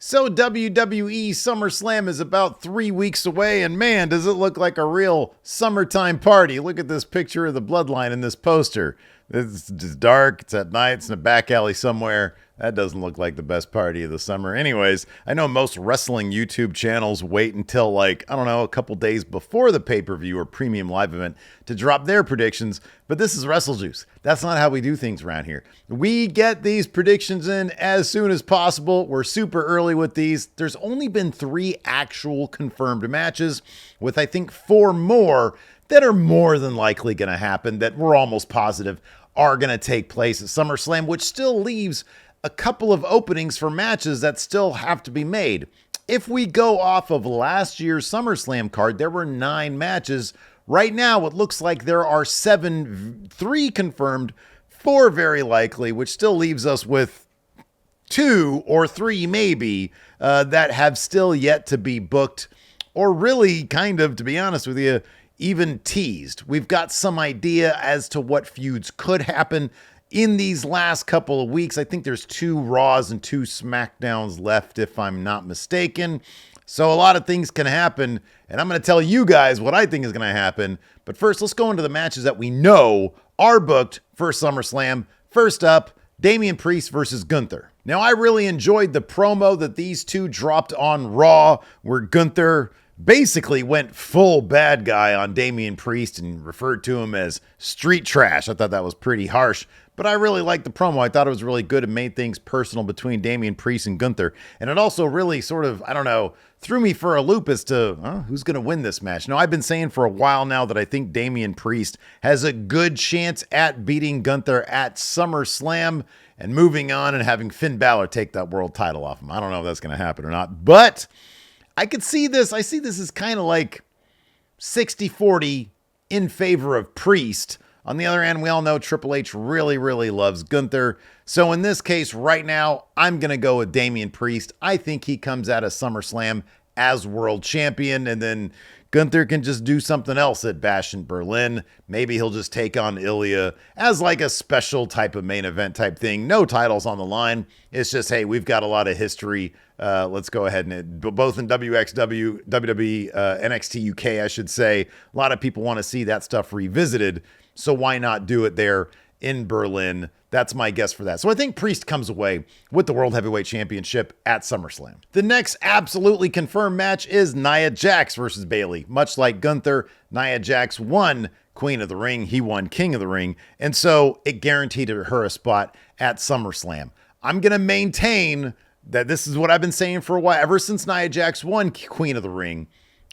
So WWE Summerslam is about 3 weeks away, and man, does it look like a real summertime party. Look at this picture of the bloodline in this poster. It's just dark, it's at night, it's in a back alley somewhere. That doesn't look like the best party of the summer. Anyways, I know most wrestling YouTube channels wait until a couple days before the pay-per-view or premium live event to drop their predictions, but this is WrestleJuice. That's not how we do things around here. We get these predictions in as soon as possible. We're super early with these. There's only been 3 actual confirmed matches, with I think 4 more that are more than likely going to happen, that we're almost positive are going to take place at SummerSlam, which still leaves a couple of openings for matches that still have to be made. If we go off of last year's SummerSlam card, there were 9 matches. Right now, it looks like there are 3 confirmed, 4 very likely, which still leaves us with 2 or 3 maybe that have still yet to be booked, or really kind of, to be honest with you, even teased. We've got some idea as to what feuds could happen in these last couple of weeks. I think there's 2 Raws and 2 SmackDowns left, if I'm not mistaken. So a lot of things can happen, and I'm going to tell you guys what I think is going to happen. But first, let's go into the matches that we know are booked for SummerSlam. First up, Damian Priest versus Gunther. Now, I really enjoyed the promo that these two dropped on Raw, where Gunther basically went full bad guy on Damian Priest and referred to him as street trash. I thought that was pretty harsh, but I really liked the promo. I thought it was really good and made things personal between Damian Priest and Gunther. And it also really sort of, threw me for a loop as to who's going to win this match. Now, I've been saying for a while now that I think Damian Priest has a good chance at beating Gunther at SummerSlam and moving on and having Finn Balor take that world title off him. I don't know if that's going to happen or not, but I could see this. I see this as kind of like 60-40 in favor of Priest. On the other hand, we all know Triple H really, really loves Gunther. So in this case, right now, I'm going to go with Damian Priest. I think he comes out of SummerSlam as world champion, and then Gunther can just do something else at Bash in Berlin. Maybe he'll just take on Ilya as like a special type of main event type thing. No titles on the line. It's just, hey, we've got a lot of history. Let's go ahead and both in WWE, NXT UK, I should say. A lot of people want to see that stuff revisited. So why not do it there in Berlin? That's my guess for that. So I think Priest comes away with the World Heavyweight Championship at SummerSlam. The next absolutely confirmed match is Nia Jax versus Bayley. Much like Gunther, Nia Jax won Queen of the Ring. He won King of the Ring. And so it guaranteed her a spot at SummerSlam. I'm going to maintain that this is what I've been saying for a while. Ever since Nia Jax won Queen of the Ring,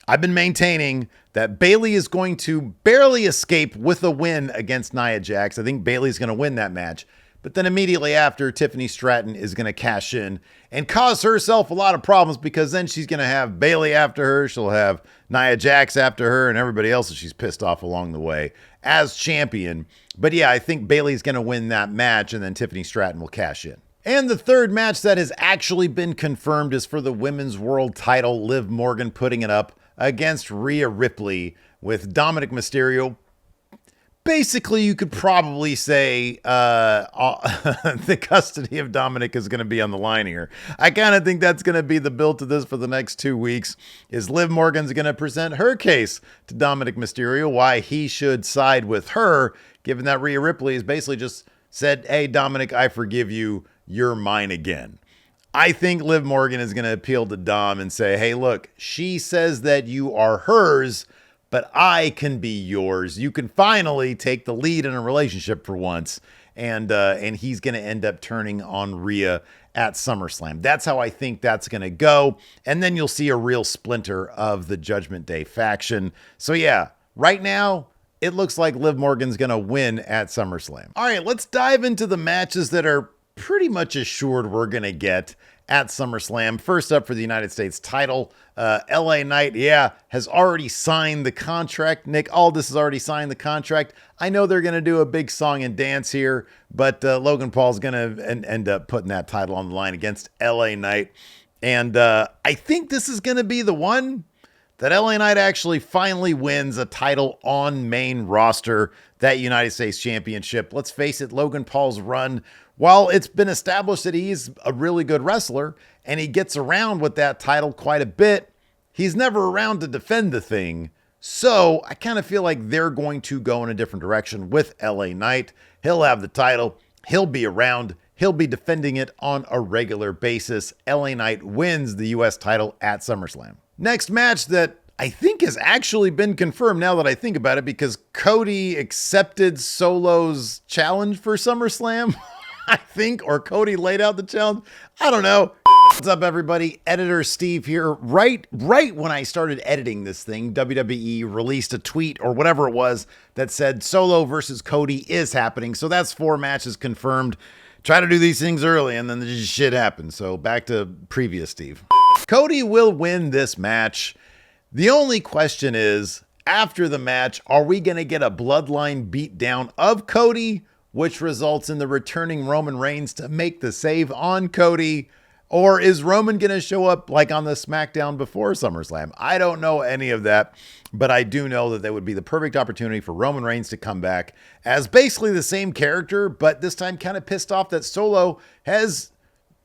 I've been maintaining that Bayley is going to barely escape with a win against Nia Jax. I think Bayley's going to win that match. But then immediately after, Tiffany Stratton is going to cash in and cause herself a lot of problems, because then she's going to have Bayley after her. She'll have Nia Jax after her and everybody else that she's pissed off along the way as champion. But yeah, I think Bayley's going to win that match, and then Tiffany Stratton will cash in. And the third match that has actually been confirmed is for the Women's World title. Liv Morgan putting it up against Rhea Ripley, with Dominic Mysterio. Basically, you could probably say the custody of Dominic is going to be on the line here. I kind of think that's going to be the build to this for the next 2 weeks, is Liv Morgan's going to present her case to Dominic Mysterio, why he should side with her, given that Rhea Ripley has basically just said, hey, Dominic, I forgive you. You're mine again. I think Liv Morgan is going to appeal to Dom and say, hey, look, she says that you are hers, but I can be yours. You can finally take the lead in a relationship for once. And he's going to end up turning on Rhea at SummerSlam. That's how I think that's going to go. And then you'll see a real splinter of the Judgment Day faction. So yeah, right now, it looks like Liv Morgan's going to win at SummerSlam. All right, let's dive into the matches that are pretty much assured we're going to get at SummerSlam. First up for the United States title, LA Knight, has already signed the contract. Nick Aldis has already signed the contract. I know they're going to do a big song and dance here, but Logan Paul's going to end up putting that title on the line against LA Knight. And I think this is going to be the one that LA Knight actually finally wins a title on main roster, that United States Championship. Let's face it, Logan Paul's run, while it's been established that he's a really good wrestler and he gets around with that title quite a bit. He's never around to defend the thing. So I kind of feel like they're going to go in a different direction with LA Knight. He'll have the title. He'll be around. He'll be defending it on a regular basis. LA Knight wins the US title at SummerSlam. Next match that I think has actually been confirmed now that I think about it, because Cody accepted Solo's challenge for SummerSlam, I think, or Cody laid out the challenge. I don't know. What's up, everybody? Editor Steve here. Right when I started editing this thing, WWE released a tweet or whatever it was that said Solo versus Cody is happening. So that's 4 matches confirmed. Try to do these things early and then just shit happens. So back to previous Steve. Cody will win this match. The only question is, after the match, are we going to get a bloodline beatdown of Cody, which results in the returning Roman Reigns to make the save on Cody? Or is Roman going to show up like on the SmackDown before SummerSlam? I don't know any of that, but I do know that that would be the perfect opportunity for Roman Reigns to come back as basically the same character, but this time kind of pissed off that Solo has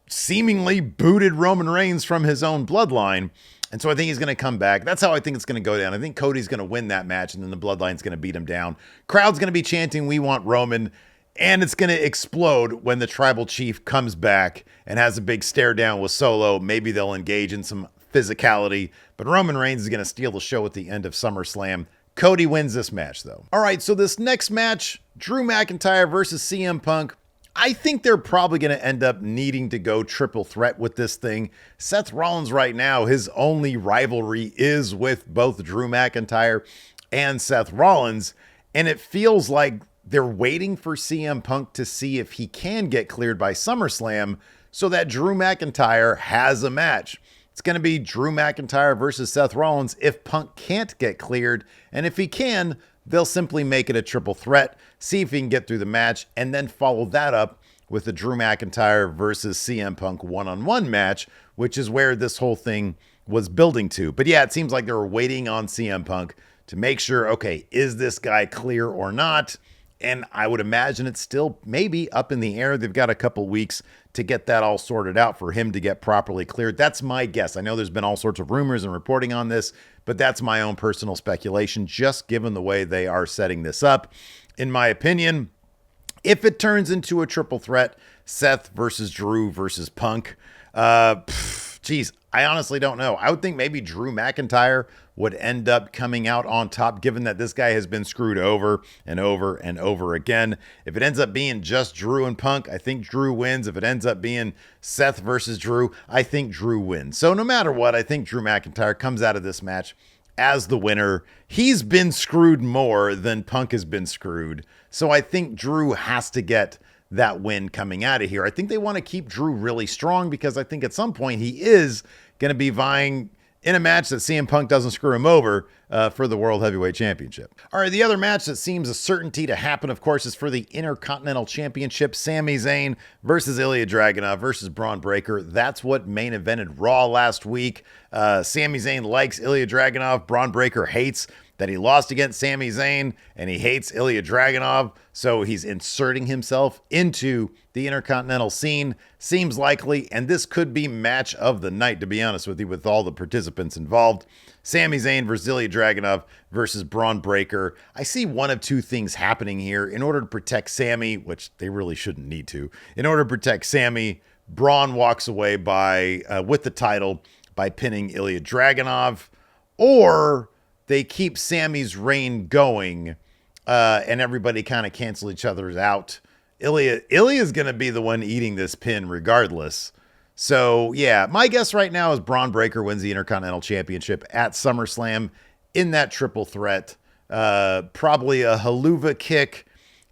seemingly booted Roman Reigns from his own bloodline. And so I think he's going to come back. That's how I think it's going to go down. I think Cody's going to win that match, and then the bloodline's going to beat him down. Crowd's going to be chanting, "We want Roman." And it's going to explode when the tribal chief comes back and has a big stare down with Solo. Maybe they'll engage in some physicality, but Roman Reigns is going to steal the show at the end of SummerSlam. Cody wins this match, though. All right, so this next match, Drew McIntyre versus CM Punk. I think they're probably going to end up needing to go triple threat with this thing. Seth Rollins right now, his only rivalry is with both Drew McIntyre and Seth Rollins, and it feels like they're waiting for CM Punk to see if he can get cleared by SummerSlam so that Drew McIntyre has a match. It's going to be Drew McIntyre versus Seth Rollins if Punk can't get cleared. And if he can, they'll simply make it a triple threat, see if he can get through the match, and then follow that up with the Drew McIntyre versus CM Punk one-on-one match, which is where this whole thing was building to. But yeah, it seems like they were waiting on CM Punk to make sure, okay, is this guy clear or not? And I would imagine it's still maybe up in the air. They've got a couple weeks to get that all sorted out for him to get properly cleared. That's my guess. I know there's been all sorts of rumors and reporting on this, but that's my own personal speculation, just given the way they are setting this up. In my opinion, if it turns into a triple threat, Seth versus Drew versus Punk, geez, I honestly don't know. I would think maybe Drew McIntyre would end up coming out on top, given that this guy has been screwed over and over and over again. If it ends up being just Drew and Punk, I think Drew wins. If it ends up being Seth versus Drew, I think Drew wins. So no matter what, I think Drew McIntyre comes out of this match as the winner. He's been screwed more than Punk has been screwed. So I think Drew has to get that win coming out of here. I think they want to keep Drew really strong because I think at some point he is going to be vying in a match that CM Punk doesn't screw him over for the World Heavyweight Championship. All right, the other match that seems a certainty to happen, of course, is for the Intercontinental Championship. Sami Zayn versus Ilya Dragunov versus Braun Breaker. That's what main evented Raw last week. Sami Zayn likes Ilya Dragunov. Braun Breaker hates that he lost against Sami Zayn, and he hates Ilya Dragunov, so he's inserting himself into the Intercontinental scene. Seems likely, and this could be match of the night, to be honest with you, with all the participants involved. Sami Zayn versus Ilya Dragunov versus Braun Breaker. I see one of two things happening here. In order to protect Sami, which they really shouldn't need to, in order to protect Sami, Braun walks away with the title by pinning Ilya Dragunov, or they keep Sami's reign going, and everybody kind of cancel each other's out. Ilya's going to be the one eating this pin regardless. So, yeah, my guess right now is Braun Breaker wins the Intercontinental Championship at SummerSlam in that triple threat. Probably a haluva kick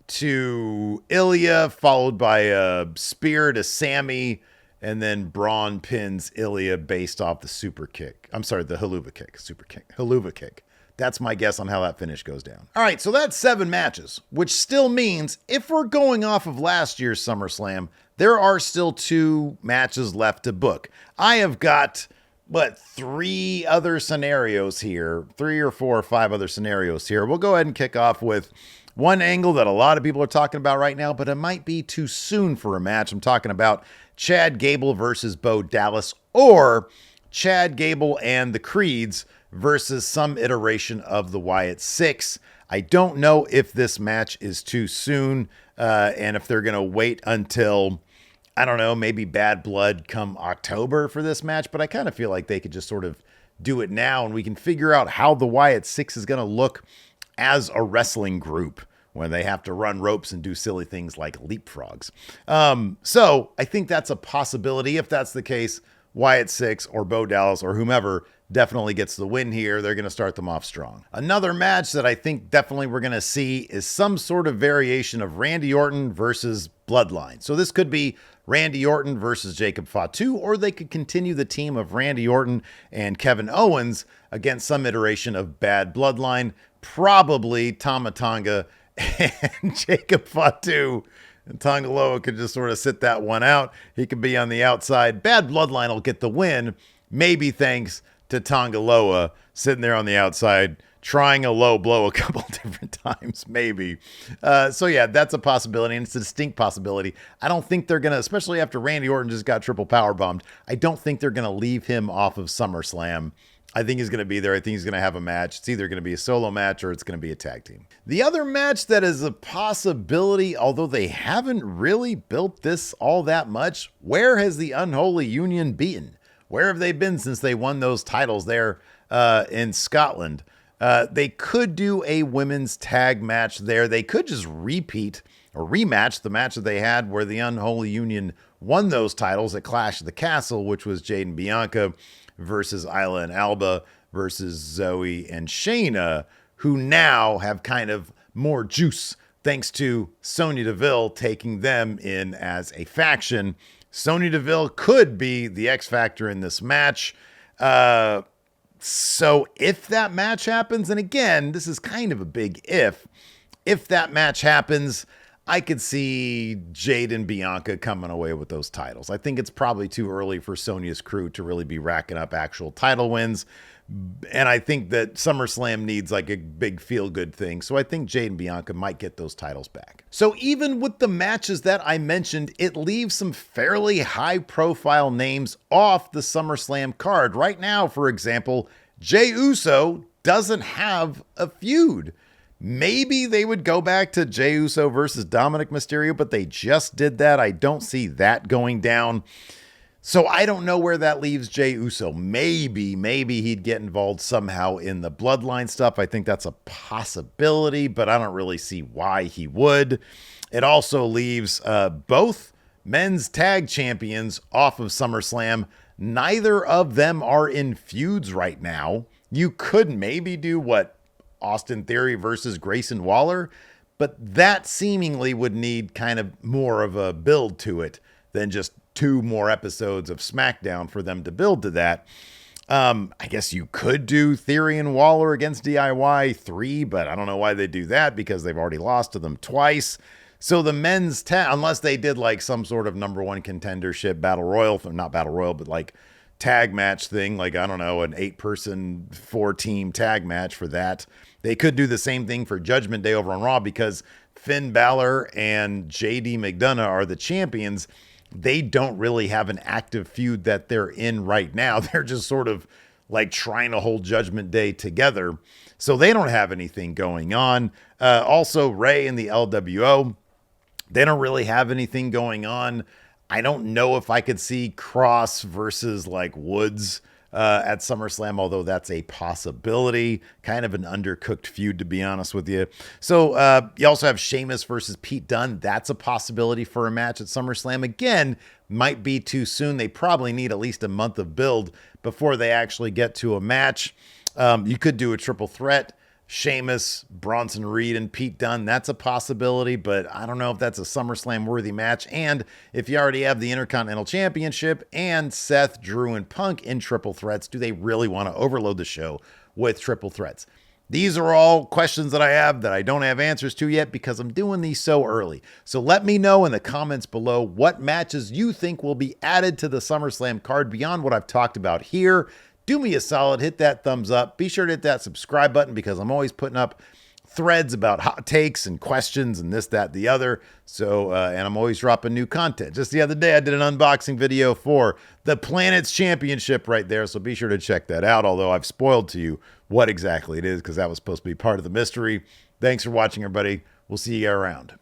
to Ilya, followed by a spear to Sami, and then Braun pins Ilya based off the super kick. I'm sorry, the haluva kick. Super kick. Haluva kick. That's my guess on how that finish goes down. All right, so that's 7 matches, which still means if we're going off of last year's SummerSlam, there are still 2 matches left to book. I have got, 3 other scenarios here, 3 or 4 or 5 other scenarios here. We'll go ahead and kick off with one angle that a lot of people are talking about right now, but it might be too soon for a match. I'm talking about Chad Gable versus Bo Dallas, or Chad Gable and the Creeds versus some iteration of the Wyatt Six. I don't know if this match is too soon, and if they're going to wait until, I don't know, maybe Bad Blood come October for this match, but I kind of feel like they could just sort of do it now, and we can figure out how the Wyatt Six is going to look as a wrestling group when they have to run ropes and do silly things like leapfrogs. So I think that's a possibility. If that's the case, Wyatt Six or Bo Dallas or whomever definitely gets the win here. They're going to start them off strong. Another match that I think definitely we're going to see is some sort of variation of Randy Orton versus Bloodline. So this could be Randy Orton versus Jacob Fatu, or they could continue the team of Randy Orton and Kevin Owens against some iteration of Bad Bloodline, probably Tama Tonga and Jacob Fatu. And Tonga Loa could just sort of sit that one out. He could be on the outside. Bad Bloodline will get the win, maybe thanks to Tonga Loa sitting there on the outside, trying a low blow a couple different times, maybe. So yeah, that's a possibility, and it's a distinct possibility. I don't think they're going to, especially after Randy Orton just got triple power bombed, I don't think they're going to leave him off of SummerSlam. I think he's going to be there. I think he's going to have a match. It's either going to be a solo match or it's going to be a tag team. The other match that is a possibility, although they haven't really built this all that much, where has the Unholy Union been? Where have they been since they won those titles there in Scotland? They could do a women's tag match there. They could just repeat or rematch the match that they had where the Unholy Union won those titles at Clash of the Castle, which was Jade and Bianca versus Isla and Alba versus Zoe and Shayna, who now have kind of more juice thanks to Sonya Deville taking them in as a faction. Sonya Deville could be the X Factor in this match. So if that match happens, and again, this is kind of a big if that match happens, I could see Jade and Bianca coming away with those titles. I think it's probably too early for Sonya's crew to really be racking up actual title wins. And I think that SummerSlam needs like a big feel-good thing. So I think Jade and Bianca might get those titles back. So even with the matches that I mentioned, it leaves some fairly high-profile names off the SummerSlam card. Right now, for example, Jey Uso doesn't have a feud. Maybe they would go back to Jey Uso versus Dominic Mysterio, but they just did that. I don't see that going down. So I don't know where that leaves Jey Uso. Maybe he'd get involved somehow in the Bloodline stuff. I think that's a possibility, but I don't really see why he would. It also leaves both men's tag champions off of SummerSlam. Neither of them are in feuds right now. You could maybe do Austin Theory versus Grayson Waller, but that seemingly would need kind of more of a build to it than just 2 more episodes of SmackDown for them to build to that. I guess you could do Theory and Waller against DIY 3, but I don't know why they do that because they've already lost to them twice. So the men's tag, unless they did like some sort of number 1 contendership battle royal, not battle royal, but like tag match thing, like, I don't know, an 8-person 4-team tag match for that. They could do the same thing for Judgment Day over on Raw because Finn Balor and JD McDonough are the champions. They don't really have an active feud that they're in right now. They're just sort of like trying to hold Judgment Day together. So they don't have anything going on. Also, Ray and the LWO, they don't really have anything going on. I don't know if I could see Cross versus like Woods at SummerSlam, although that's a possibility. Kind of an undercooked feud, to be honest with you. So you also have Sheamus versus Pete Dunne. That's a possibility for a match at SummerSlam. Again, might be too soon. They probably need at least a month of build before they actually get to a match. You could do a triple threat. Sheamus, Bronson Reed, and Pete Dunne. That's a possibility, but I don't know if that's a SummerSlam worthy match. And if you already have the Intercontinental Championship and Seth, Drew, and Punk in triple threats, do they really want to overload the show with triple threats? These are all questions that I have that I don't have answers to yet because I'm doing these so early. So let me know in the comments below what matches you think will be added to the SummerSlam card beyond what I've talked about here. Do me a solid, hit that thumbs up. Be sure to hit that subscribe button because I'm always putting up threads about hot takes and questions and this, that, the other. So, and I'm always dropping new content. Just the other day, I did an unboxing video for the Planets Championship right there. So be sure to check that out. Although I've spoiled to you what exactly it is because that was supposed to be part of the mystery. Thanks for watching, everybody. We'll see you around.